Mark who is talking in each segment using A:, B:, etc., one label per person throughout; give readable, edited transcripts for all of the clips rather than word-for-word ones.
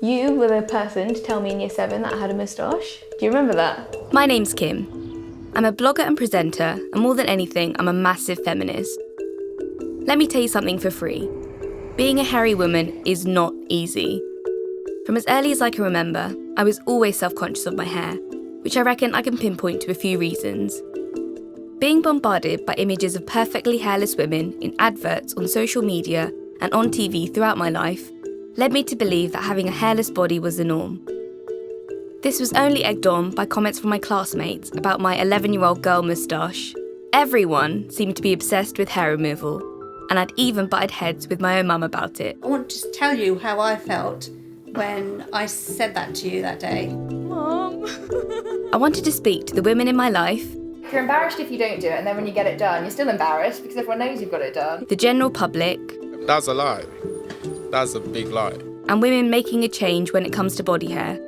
A: You were the person to tell me in year 7 that I had a moustache. Do you remember that?
B: My name's Kim. I'm a blogger and presenter, and more than anything, I'm a massive feminist. Let me tell you something for free. Being a hairy woman is not easy. From as early as I can remember, I was always self-conscious of my hair, which I reckon I can pinpoint to a few reasons. Being bombarded by images of perfectly hairless women in adverts on social media and on TV throughout my life led me to believe that having a hairless body was the norm. This was only egged on by comments from my classmates about my 11-year-old girl moustache. Everyone seemed to be obsessed with hair removal, and I'd even butted heads with my own mum about it.
C: I want to tell you how I felt when I said that to you that day.
A: Mum.
B: I wanted to speak to the women in my life,
D: You're embarrassed if you don't do it, and then when you get it done, you're still embarrassed because everyone knows you've got it done.
B: the general public,
E: That's a lie. That's a big lie.
B: and women making a change when it comes to body hair.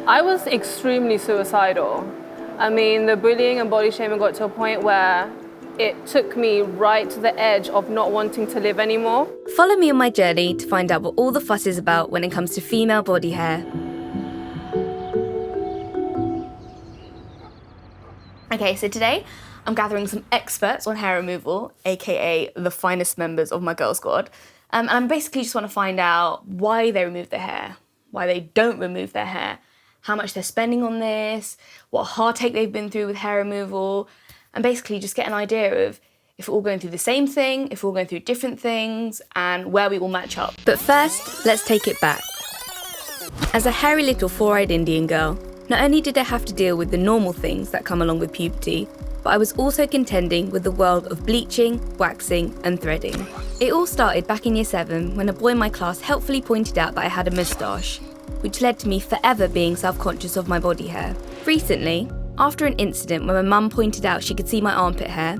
F: I was extremely suicidal. I mean, the bullying and body shaming got to a point where it took me right to the edge of not wanting to live anymore.
B: Follow me on my journey to find out what all the fuss is about when it comes to female body hair.
A: Okay, so today I'm gathering some experts on hair removal, aka the finest members of my girl squad. And I basically just want to find out why they remove their hair, why they don't remove their hair, how much they're spending on this, what heartache they've been through with hair removal, and basically just get an idea of if we're all going through the same thing, if we're all going through different things, and where we all match up.
B: But first, let's take it back. As a hairy little four-eyed Indian girl, not only did I have to deal with the normal things that come along with puberty, but I was also contending with the world of bleaching, waxing, and threading. It all started back in year 7 when a boy in my class helpfully pointed out that I had a moustache, which led to me forever being self-conscious of my body hair. Recently, after an incident where my mum pointed out she could see my armpit hair,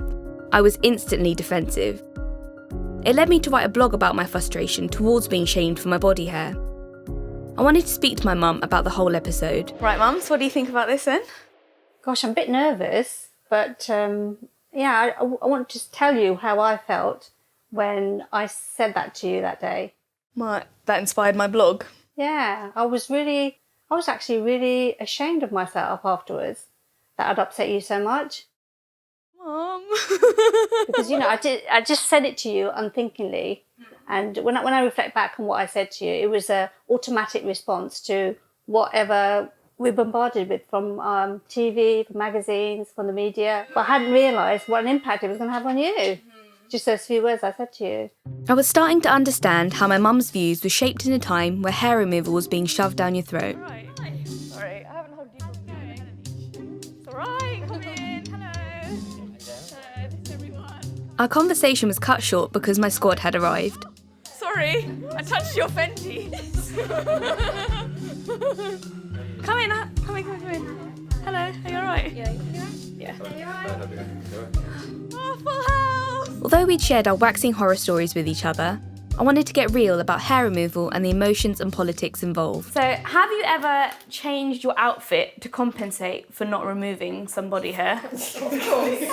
B: I was instantly defensive. It led me to write a blog about my frustration towards being shamed for my body hair. I wanted to speak to my mum about the whole episode.
A: Right, mums, what do you think about this then?
C: Gosh, I'm a bit nervous, but I want to just tell you how I felt when I said that to you that day.
A: That inspired my blog.
C: Yeah, I was actually really ashamed of myself afterwards that I'd upset you so much.
A: Mum.
C: Because, I just said it to you unthinkingly. And when I reflect back on what I said to you, it was an automatic response to whatever we're bombarded with from TV, from magazines, from the media. But I hadn't realised what an impact it was going to have on you. Just those few words I said to you.
B: I was starting to understand how my mum's views were shaped in a time where hair removal was being shoved down your throat.
F: Sorry, I haven't hugged you for It's alright, come in, hello. This is everyone.
B: Our conversation was cut short because my squad had arrived.
F: Sorry, I touched your Fenty.
A: Come in. Hello, are you alright? Yeah.
F: Oh, full house.
B: Although we'd shared our waxing horror stories with each other, I wanted to get real about hair removal and the emotions and politics involved.
A: So, have you ever changed your outfit to compensate for not removing some body hair?
D: Of course.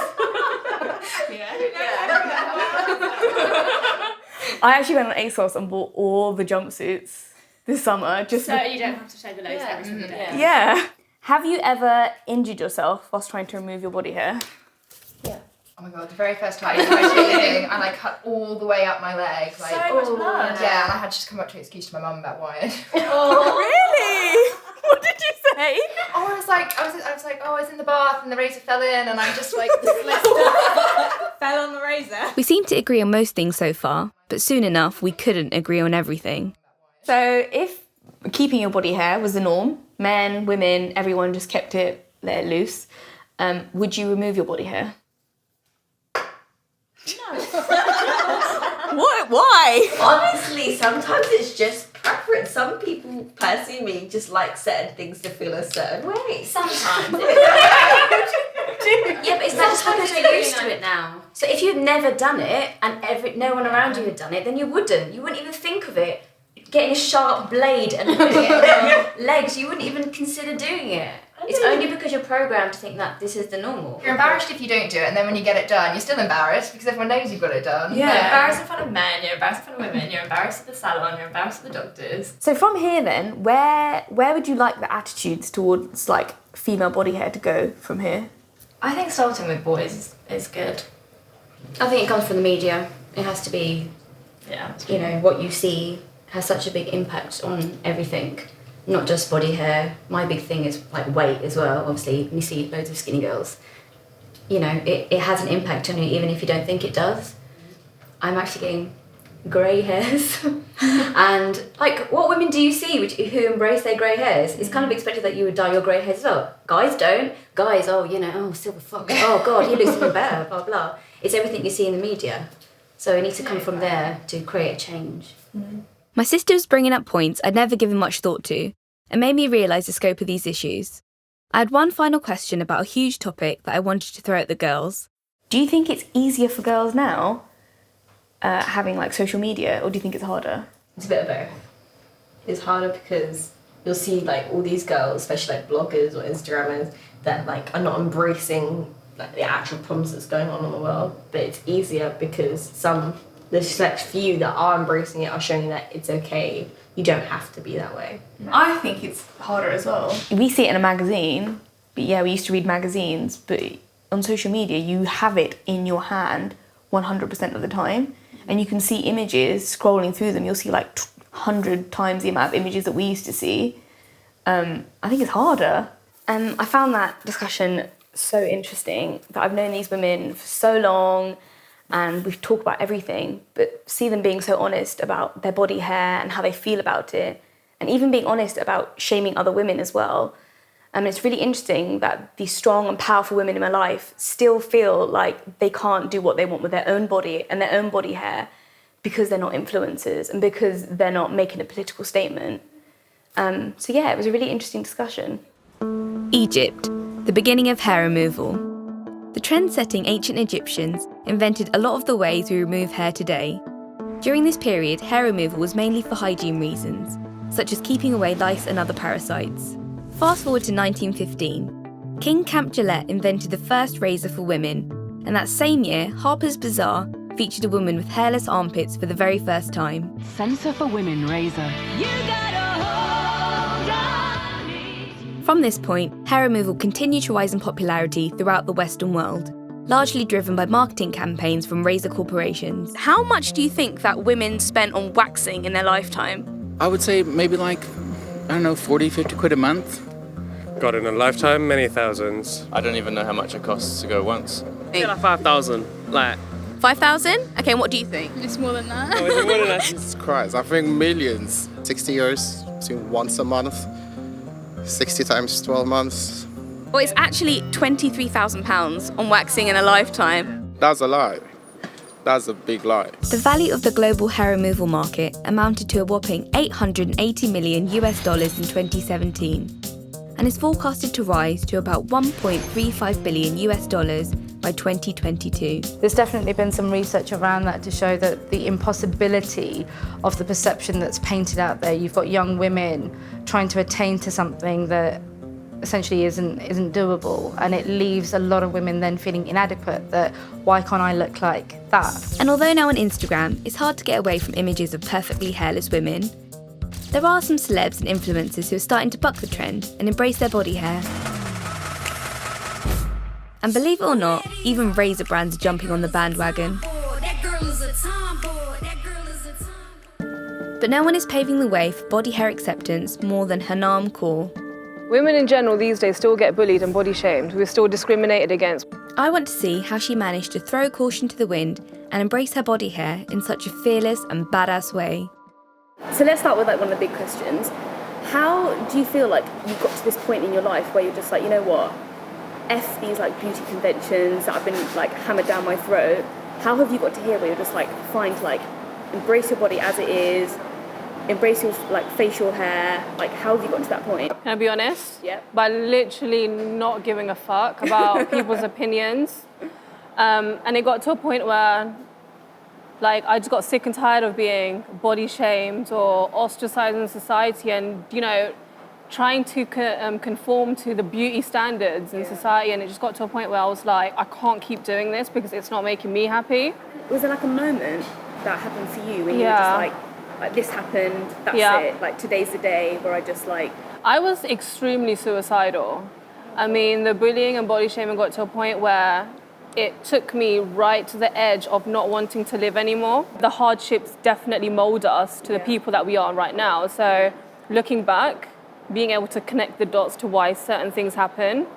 A: I actually went on ASOS and bought all the jumpsuits this summer.
D: So you don't have to shave the loads every single day.
A: Yeah. Have you ever injured yourself whilst trying to remove your body hair?
D: Oh my god, the very first time I was shaving and I cut all the way up my leg. Like,
A: So much blood.
D: Yeah, and I had to just come up to an excuse to my mum about why.
A: Really? What did you say?
D: Oh, I was like, I was in the bath and the razor fell in and I just like slipped up.
G: Fell on the razor.
B: We seemed to agree on most things so far, but soon enough we couldn't agree on everything.
A: So, if keeping your body hair was the norm, men, women, everyone just kept it let loose, would you remove your body hair? What? Why?
G: Honestly, sometimes it's just preference. Some people, personally me, just like certain things to feel a certain way.
H: Sometimes. Yeah, but it's just because you're used to it now. So if you'd never done it and no one around you had done it, then you wouldn't even think of it. getting a sharp blade and putting it on your legs, you wouldn't even consider doing it. It's only because you're programmed to think that this is the normal.
D: You're embarrassed if you don't do it, and then when you get it done, you're still embarrassed because everyone knows you've got it done.
H: Yeah, you're embarrassed in front of men, you're embarrassed in front of women, you're embarrassed at the salon, you're embarrassed at the doctors.
A: So from here then, where would you like the attitudes towards like female body hair to go from here?
H: I think starting with boys is good. I think it comes from the media. It has to be, you know, what you see has such a big impact on everything. Not just body hair. My big thing is like weight as well. Obviously, when you see loads of skinny girls, you know, it has an impact on you even if you don't think it does. I'm actually getting grey hairs. And like, what women do you see who embrace their grey hairs? It's kind of expected that you would dye your grey hairs as well. Guys don't. Guys, oh, you know, oh, silver fox. Oh God, he looks even better, blah, blah. It's everything you see in the media. So it needs to come from there to create a change.
B: My sister was bringing up points I'd never given much thought to, and made me realise the scope of these issues. I had one final question about a huge topic that I wanted to throw at the girls.
A: Do you think it's easier for girls now having like social media, or do you think it's harder?
G: It's a bit of both. It's harder because you'll see like all these girls, especially like bloggers or Instagrammers, that like are not embracing like the actual problems that's going on in the world. But it's easier because the select few that are embracing it are showing you that it's okay. You don't have to be that way.
A: I think it's harder as well. We see it in a magazine, but yeah, we used to read magazines, but on social media, you have it in your hand 100% of the time, and you can see images scrolling through them. You'll see like 100 times the amount of images that we used to see. I think it's harder. And I found that discussion so interesting, that I've known these women for so long, and we've talked about everything, but see them being so honest about their body hair and how they feel about it, and even being honest about shaming other women as well. It's really interesting that these strong and powerful women in my life still feel like they can't do what they want with their own body and their own body hair because they're not influencers and because they're not making a political statement. So yeah, it was a really interesting discussion.
B: Egypt, the beginning of hair removal. The trend-setting ancient Egyptians invented a lot of the ways we remove hair today. During this period, hair removal was mainly for hygiene reasons, such as keeping away lice and other parasites. Fast forward to 1915. King Camp Gillette invented the first razor for women, and that same year, Harper's Bazaar featured a woman with hairless armpits for the very first time.
I: Censor for Women razor.
B: From this point, hair removal continued to rise in popularity throughout the Western world, largely driven by marketing campaigns from razor corporations.
A: How much do you think that women spent on waxing in their lifetime?
J: I would say maybe like, I don't know, 40, 50 quid a month.
K: God, in a lifetime, many thousands.
E: I don't even know how much it costs to go once.
K: Yeah, like 5,000. Like
A: 5,000? Okay, and what do you think?
L: It's more than that.
K: Oh, is it more than that?
E: Jesus Christ, I think millions. 60 years, once a month. 60 times 12 months.
A: Well, it's actually £23,000 on waxing in a lifetime.
E: That's a lie. That's a big lie.
B: The value of the global hair removal market amounted to a whopping $880 million in 2017, and is forecasted to rise to about $1.35 billion by 2022.
C: There's definitely been some research around that to show that the impossibility of the perception that's painted out there. You've got young women trying to attain to something that essentially isn't doable, and it leaves a lot of women then feeling inadequate, that why can't I look like that?
B: And although now on Instagram, it's hard to get away from images of perfectly hairless women, there are some celebs and influencers who are starting to buck the trend and embrace their body hair. And believe it or not, even razor brands are jumping on the bandwagon. But no one is paving the way for body hair acceptance more than Hanam Kaur.
F: Women in general these days still get bullied and body shamed. We're still discriminated against.
B: I want to see how she managed to throw caution to the wind and embrace her body hair in such a fearless and badass way.
A: So let's start with like one of the big questions. How do you feel like you got to this point in your life where you're just like, you know what, F these like beauty conventions that have been like hammered down my throat. How have you got to here where you're just like fine to like embrace your body as it is, embrace your like facial hair? Like how have you got to that point?
F: Can I be honest?
A: Yeah.
F: By literally not giving a fuck about people's opinions. And it got to a point where Like, I just got sick and tired of being body shamed or ostracized in society and, you know, trying to conform to the beauty standards in society. And it just got to a point where I was like, I can't keep doing this because it's not making me happy.
B: Was there like a moment that happened for you when you were just like this happened, that's it, like today's the day where I just like...
F: I was extremely suicidal. I mean, the bullying and body shaming got to a point where it took me right to the edge of not wanting to live anymore. The hardships definitely mold us to the people that we are right now. So looking back, being able to connect the dots to why certain things happen,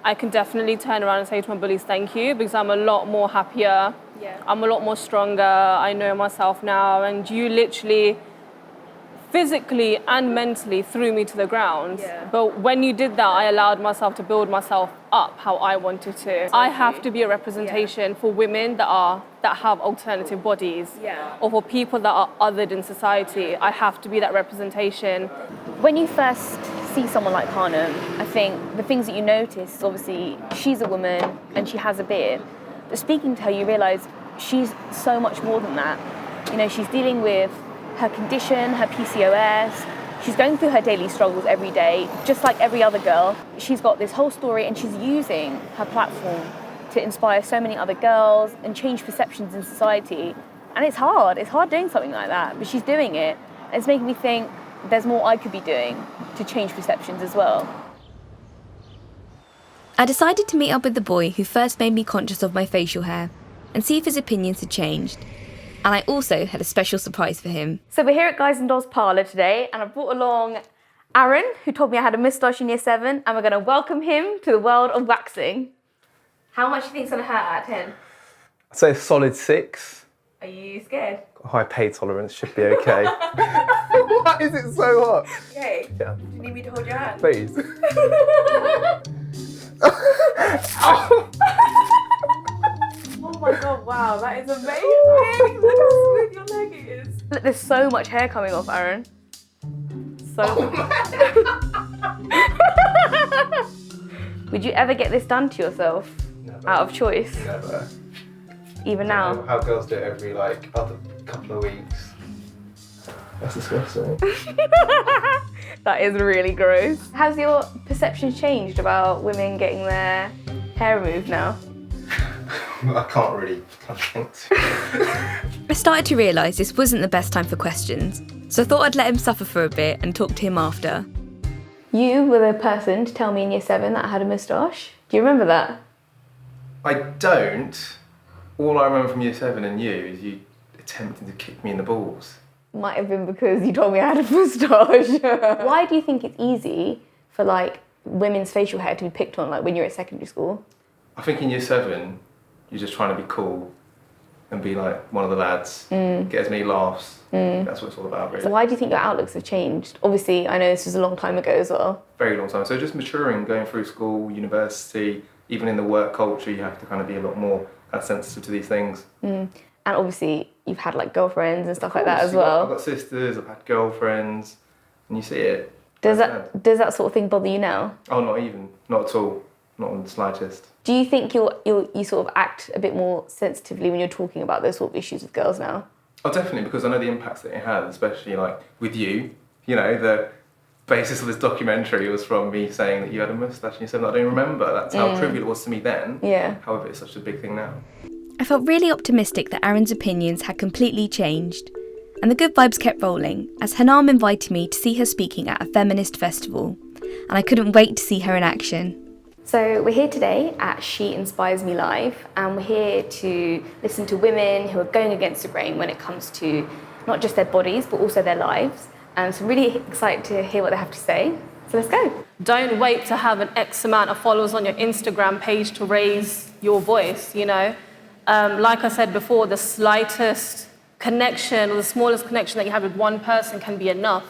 F: I can definitely turn around and say to my bullies, thank you, because I'm a lot more happier. I'm a lot more stronger. I know myself now. And you literally physically and mentally threw me to the ground. But when you did that, I allowed myself to build myself up how I wanted to. I have to be a representation for women that have alternative bodies, or for people that are othered in society. I have to be that representation.
B: When you first see someone like Harnum, I think the things that you notice is obviously she's a woman and she has a beard. But speaking to her, you realise she's so much more than that. You know, she's dealing with her condition, her PCOS. She's going through her daily struggles every day, just like every other girl. She's got this whole story and she's using her platform to inspire so many other girls and change perceptions in society. And it's hard doing something like that, but she's doing it. And it's making me think there's more I could be doing to change perceptions as well.
L: I decided to meet up with the boy who first made me conscious of my facial hair and see if his opinions had changed. And I also had a special surprise for him.
B: So we're here at Guys and Dolls Parlour today, and I brought along Aaron, who told me I had a moustache in year 7, and we're going to welcome him to the world of waxing. How much do you think it's going to hurt out of 10?
M: I'd say a solid 6.
B: Are you scared?
M: High pain tolerance should be okay. Why is it so hot?
B: Okay.
M: Yeah.
B: Do you need me to hold your hand?
M: Please.
B: Oh my god, wow, that is amazing! Look how smooth your leg is. Look, there's so much hair coming off, Aaron. So much. Would you ever get this done to yourself?
M: Never.
B: Out of choice?
M: Never.
B: Even now?
M: How girls do it every other couple of weeks. That's disgusting.
B: That is really gross. Has your perception changed about women getting their hair removed now?
M: I can't really think to.
L: I started to realise this wasn't the best time for questions, so I thought I'd let him suffer for a bit and talk to him after.
B: You were the person to tell me in year 7 that I had a moustache. Do you remember that?
M: I don't. All I remember from year 7 and you is you attempting to kick me in the balls.
B: Might have been because you told me I had a moustache. Why do you think it's easy for like women's facial hair to be picked on, like when you're at secondary school?
M: I think in year 7, you're just trying to be cool and be like one of the lads, get as many laughs. That's what it's all about, really.
B: So why do you think your outlooks have changed? Obviously, I know this was a long time ago as well.
M: Very long time. So just maturing, going through school, university, even in the work culture, you have to kind of be a lot more kind of sensitive to these things.
B: And obviously, you've had like girlfriends and stuff like that as well.
M: I've got sisters, I've had girlfriends, and you see it.
B: Does that sort of thing bother you now?
M: Oh, not even. Not at all. Not in the slightest.
B: Do you think you sort of act a bit more sensitively when you're talking about those sort of issues with girls now?
M: Oh, definitely, because I know the impacts that it has, especially like with you. You know, the basis of this documentary was from me saying that you had a moustache and you said that I don't remember. That's how trivial it was to me then.
B: Yeah.
M: However, it's such a big thing now.
L: I felt really optimistic that Aaron's opinions had completely changed, and the good vibes kept rolling as Hanam invited me to see her speaking at a feminist festival, and I couldn't wait to see her in action.
B: So we're here today at She Inspires Me Live, and we're here to listen to women who are going against the grain when it comes to not just their bodies, but also their lives. So I'm really excited to hear what they have to say. So let's go.
F: Don't wait to have an X amount of followers on your Instagram page to raise your voice, you know. Like I said before, the slightest connection or the smallest connection that you have with one person can be enough.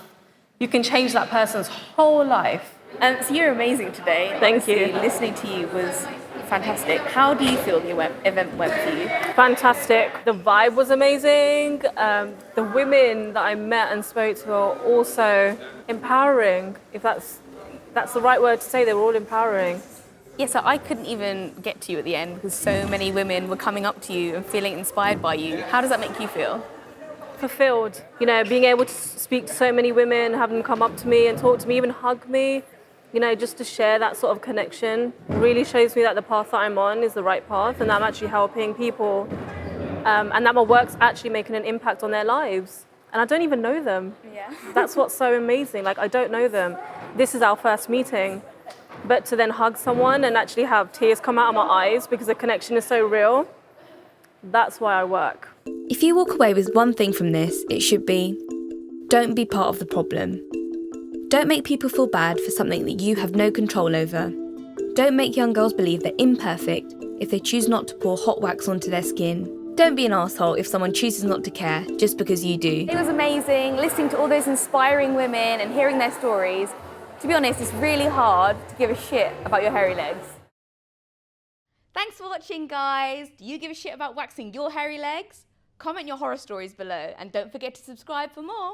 F: You can change that person's whole life.
B: So you're amazing today.
F: Thank you.
B: Listening to you was fantastic. How do you feel the event went for you?
F: Fantastic. The vibe was amazing. The women that I met and spoke to are also empowering. If that's the right word to say, they were all empowering.
A: Yeah, so I couldn't even get to you at the end because so many women were coming up to you and feeling inspired by you. How does that make you feel?
F: Fulfilled. You know, being able to speak to so many women, have them come up to me and talk to me, even hug me, you know, just to share that sort of connection really shows me that the path that I'm on is the right path and that I'm actually helping people and that my work's actually making an impact on their lives. And I don't even know them.
A: Yeah.
F: That's what's so amazing. Like, I don't know them. This is our first meeting. But to then hug someone and actually have tears come out of my eyes because the connection is so real, that's why I work.
L: If you walk away with one thing from this, it should be, don't be part of the problem. Don't make people feel bad for something that you have no control over. Don't make young girls believe they're imperfect if they choose not to pour hot wax onto their skin. Don't be an arsehole if someone chooses not to care just because you do.
A: It was amazing listening to all those inspiring women and hearing their stories. To be honest, it's really hard to give a shit about your hairy legs. Thanks for watching, guys. Do you give a shit about waxing your hairy legs? Comment your horror stories below and don't forget to subscribe for more.